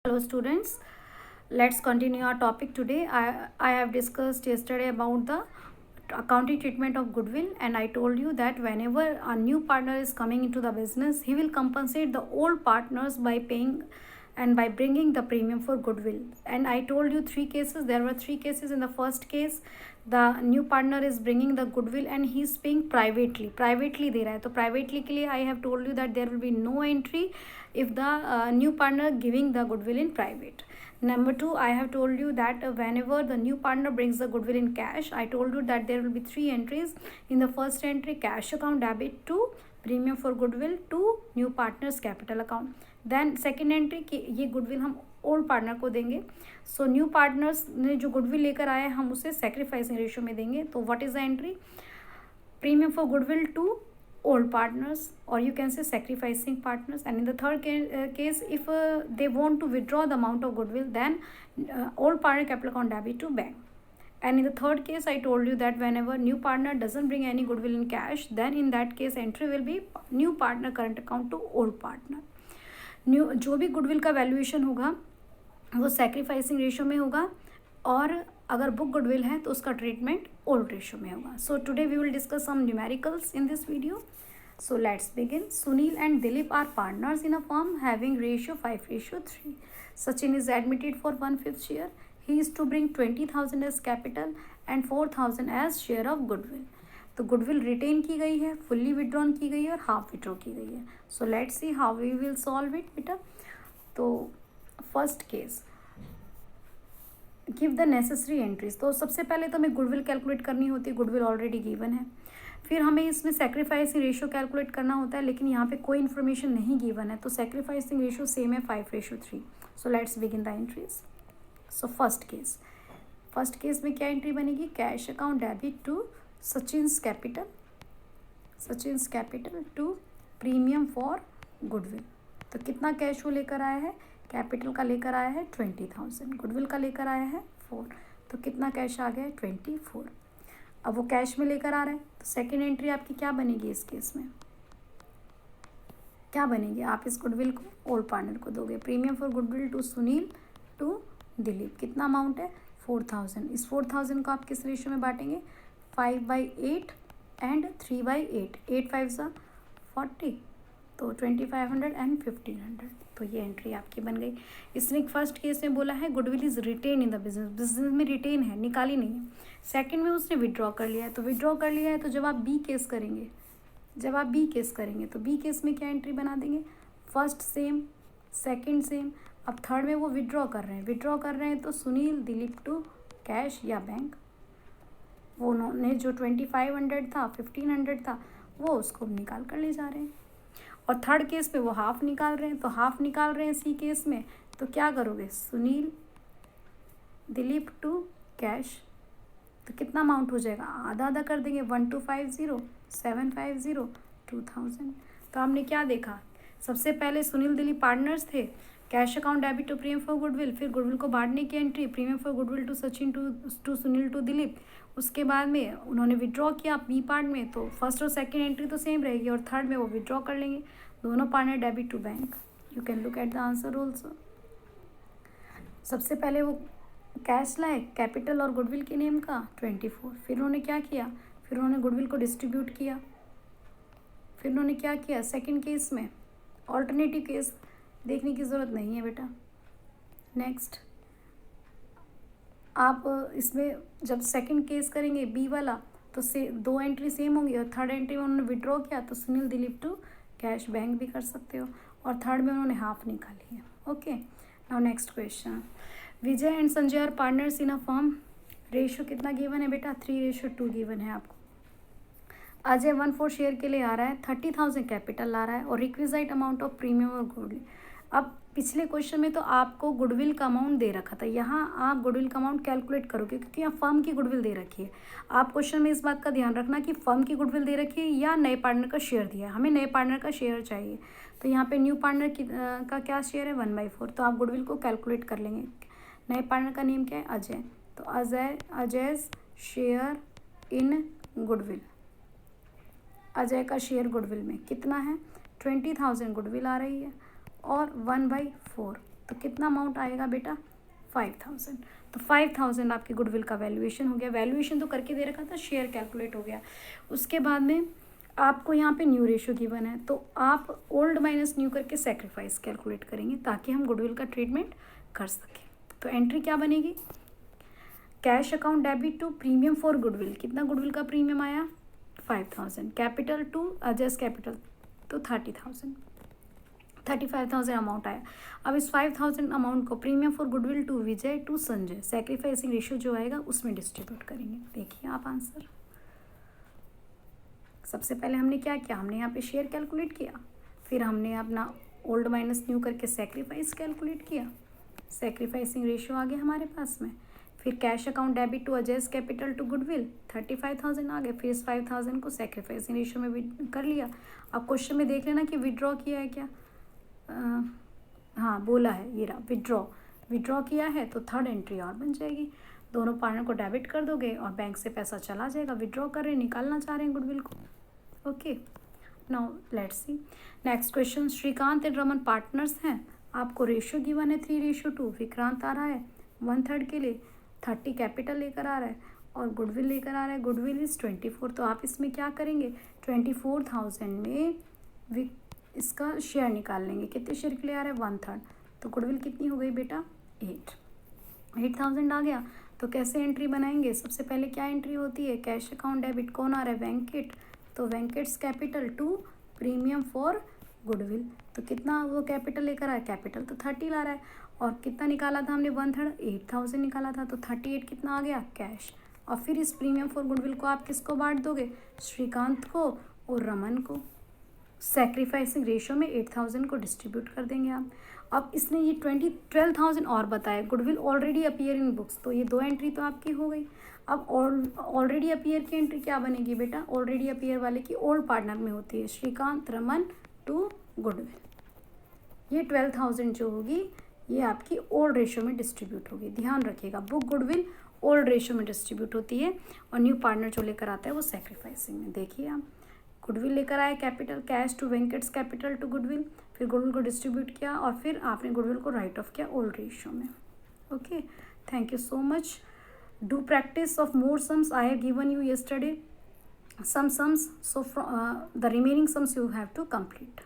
Hello students, let's continue our topic today. I have discussed yesterday about the accounting treatment of goodwill, and I told you that whenever a new partner is coming into the business, he will compensate the old partners by paying and by bringing the premium for goodwill. And I told you three cases. There were three cases. In the first case, the new partner is bringing the goodwill and he is paying privately दे रहा है. तो privately के लिए I have told you that there will be no entry if the new partner giving the goodwill in private. Number two, I have told you that whenever the new partner brings the goodwill in cash, I told you that there will be three entries. In the first entry, cash account debit to premium for goodwill to new partner's capital account. Then second entry कि ये goodwill हम old partner को देंगे. So new partners ने जो goodwill लेकर आए हम उसे सेक्रीफाइसिंग रेशियो में देंगे. तो what is the entry? Premium for goodwill to old partners, or you can say sacrificing partners. And in the third case, if they want to withdraw the amount of goodwill, then old partner capital account debit to bank. And in the third case, I told you that whenever new partner doesn't bring any goodwill in cash, then in that case entry will be new partner current account to old partner. New जो भी goodwill का valuation होगा वो sacrificing ratio में होगा, और अगर book goodwill है तो उसका ट्रीटमेंट ओल्ड रेशियो में होगा. So today we will discuss some numericals in this video. So let's begin. Sunil and Dilip are partners in a firm having ratio 5:3. Sachin is admitted for 1/5 share. He is to bring 20,000 as capital and 4,000 as share of goodwill. तो goodwill retain की गई है, fully withdrawn की गई है और half withdraw की गई है. So let's see how we will solve it बेटा. तो first case, give the necessary entries. तो सबसे पहले तो हमें गुडविल कैलकुलेट करनी होती है, गुडविल ऑलरेडी गिवन है. फिर हमें इसमें सेक्रीफाइसिंग रेशियो कैलकुलेट करना होता है, लेकिन यहाँ पे कोई इन्फॉर्मेशन नहीं गिवन है, तो सेक्रीफाइसिंग रेशियो सेम है 5:3. So let's begin the entries. So first case में क्या एंट्री बनेगी? Cash account debit to Sachin's capital to premium for goodwill. तो कितना कैश वो लेकर आया है? कैपिटल का लेकर आया है 20,000, गुडविल का लेकर आया है 4. तो कितना कैश आ गया है? 24. अब वो कैश में लेकर आ रहा है, तो सेकेंड एंट्री आपकी क्या बनेगी? इस केस में क्या बनेगी? आप इस गुडविल को ओल्ड पार्टनर को दोगे. Premium for goodwill to Sunil to Dilip. कितना अमाउंट है? 4,000. इस 4,000 को आप किस रेशियो में बांटेंगे? 5/8 एंड 3/8. 8 5 40. तो 2500 एंड 1500. तो ये एंट्री आपकी बन गई. इसने फर्स्ट केस में बोला है goodwill is retain in the business में रिटेन है, निकाली नहीं है. सेकंड में उसने विड्रॉ कर लिया है, तो विड्रॉ कर लिया है, तो जब आप बी केस करेंगे तो बी केस में क्या एंट्री बना देंगे? First sem, second same. अब थर्ड में वो विड्रॉ कर रहे हैं तो सुनील दिलीप टू कैश या बैंक. वो उन्होंने जो 2500 था, 1500 था, वो उसको निकाल कर ले जा रहे हैं. और थर्ड केस पे वो हाफ निकाल रहे हैं, तो हाफ निकाल रहे हैं सी केस में. तो क्या करोगे? Sunil Dilip to cash. तो कितना अमाउंट हो जाएगा? आधा आधा कर देंगे. 1250, 750, 2000. तो हमने क्या देखा? सबसे पहले सुनील दिलीप पार्टनर्स थे. Cash account debit to premium for goodwill, फिर गुडविल को बांटने की entry, premium for goodwill to Sachin to Sunil to Dilip. उसके बाद में उन्होंने विड्रॉ किया बी पार्ट में, तो फर्स्ट और सेकंड एंट्री तो सेम रहेगी, और थर्ड में वो विड्रॉ कर लेंगे. दोनों partner debit to bank. You can look at the answer also. सबसे पहले वो कैश लाए कैपिटल और गुडविल के नेम का 24. फिर उन्होंने क्या किया? फिर उन्होंने गुडविल को डिस्ट्रीब्यूट किया. फिर उन्होंने क्या किया? सेकेंड केस में ऑल्टरनेटिव केस देखने की ज़रूरत नहीं है बेटा. नेक्स्ट, आप इसमें जब सेकंड केस करेंगे बी वाला, तो दो एंट्री सेम होंगी, और थर्ड एंट्री में उन्होंने विड्रॉ किया, तो Sunil Dilip to cash bank भी कर सकते हो, और थर्ड में उन्होंने हाफ निकाली है. Okay, now next question. Vijay and Sanjay are partners in a firm. Ratio कितना गिवन है बेटा? 3:2 गिवन है आपको. अजय 1/4 शेयर के लिए आ रहा है, 30,000 कैपिटल ला रहा है, और रिक्विजाइट अमाउंट ऑफ प्रीमियम और गुडविल. अब पिछले क्वेश्चन में तो आपको गुडविल का अमाउंट दे रखा था, यहाँ आप गुडविल का अमाउंट कैलकुलेट करोगे, क्योंकि यहाँ फर्म की गुडविल दे रखी है. आप क्वेश्चन में इस बात का ध्यान रखना कि फर्म की गुडविल दे रखी है या नए पार्टनर का शेयर दिया है. हमें नए पार्टनर का शेयर चाहिए, तो यहाँ पे न्यू पार्टनर का क्या शेयर है? 1/4. तो आप गुडविल को कैलकुलेट कर लेंगे. नए पार्टनर का नेम क्या है? अजय. तो Ajay share in goodwill. Ajay का शेयर गुडविल में कितना है? 20,000 गुडविल आ रही है, और 1/4 तो कितना अमाउंट आएगा बेटा, 5000। तो 5000 आपकी गुडविल का वैल्यूएशन हो गया। वैल्यूएशन तो करके दे रखा था, शेयर कैलकुलेट हो गया। उसके बाद में आपको यहाँ पे न्यू रेशियो गिवन है, तो आप ओल्ड माइनस न्यू करके सेक्रीफाइस कैलकुलेट करेंगे ताकि हम गुडविल का ट्रीटमेंट कर सकें। तो एंट्री क्या बनेगी, cash account debit to premium for goodwill, कितना गुडविल का प्रीमियम आया, 5000। कैपिटल टू एडजस्ट कैपिटल तो 30000, 35000 अमाउंट आया। अब इस 5000 अमाउंट को premium for goodwill to Vijay to Sanjay, sacrificing ratio जो आएगा उसमें डिस्ट्रीब्यूट करेंगे। देखिए आप आंसर, सबसे पहले हमने क्या किया, हमने यहाँ पे शेयर कैलकुलेट किया, फिर हमने अपना ओल्ड माइनस न्यू करके सेक्रीफाइस कैलकुलेट किया, सेक्रीफाइसिंग रेशियो आ गया हमारे पास में। फिर cash account debit to adjust capital to goodwill 35000 आ गए। फिर इस 5000 को सेक्रीफाइसिंग रेशियो में भी कर लिया। अब क्वेश्चन में देख लेना कि विड्रॉ किया है क्या, हाँ बोला है, ये रहा विड्रॉ किया है, तो थर्ड एंट्री और बन जाएगी। दोनों पार्टनर को डेबिट कर दोगे और बैंक से पैसा चला जाएगा। विड्रॉ कर रहे हैं, निकालना चाह रहे हैं गुडविल को। Okay, now let's see next question. Shrikant and Raman partners हैं, आपको रेशियो गिवन है 3:2। विक्रांत आ रहा है 1/3 के लिए, 30 कैपिटल लेकर आ रहा है और गुडविल लेकर आ रहा है। Goodwill is 24। तो आप इसमें क्या करेंगे, 24,000 में इसका शेयर निकाल लेंगे। कितने शेयर के लिए आ रहा है, 1/3। तो गुडविल कितनी हो गई बेटा, 8000 आ गया। तो कैसे एंट्री बनाएंगे, सबसे पहले क्या एंट्री होती है, कैश अकाउंट डेबिट, कौन आ रहा है, वेंकट, तो Venkat's capital to premium for goodwill. तो कितना वो कैपिटल लेकर आया, कैपिटल तो 30 ला रहा है, और कितना निकाला था हमने, 1/3, 8000 निकाला था, तो 38 कितना आ गया, कैश। और फिर इस प्रीमियम फॉर गुडविल को आप किसको बांट दोगे, श्रीकांत को और रमन को। सेक्रीफाइसिंग रेशियो में 8000 को डिस्ट्रीब्यूट कर देंगे आप। अब इसने ये 12,000 और बताया, goodwill already appear in books, तो ये 2 एंट्री तो आपकी हो गई। अब ऑलरेडी अपीयर की एंट्री क्या बनेगी बेटा, ऑलरेडी अपीयर वाले की ओल्ड पार्टनर में होती है, श्रीकांत रमन टू गुडविल। ये 12,000 जो होगी ये आपकी ओल्ड रेशियो में डिस्ट्रीब्यूट होगी। ध्यान रखिएगा, बुक गुडविल ओल्ड रेशियो में डिस्ट्रीब्यूट होती है और न्यू पार्टनर जो लेकर आता है वो सेक्रीफाइसिंग में। देखिए आप, गुडविल लेकर आए capital, cash to Venkat's capital to goodwill, फिर गुडविल को डिस्ट्रीब्यूट किया और फिर आपने गुडविल को राइट ऑफ किया ओल्ड रेशियो में। Okay, thank you so much. Do practice of more sums, I have given you yesterday some sums, so the remaining sums you have to complete.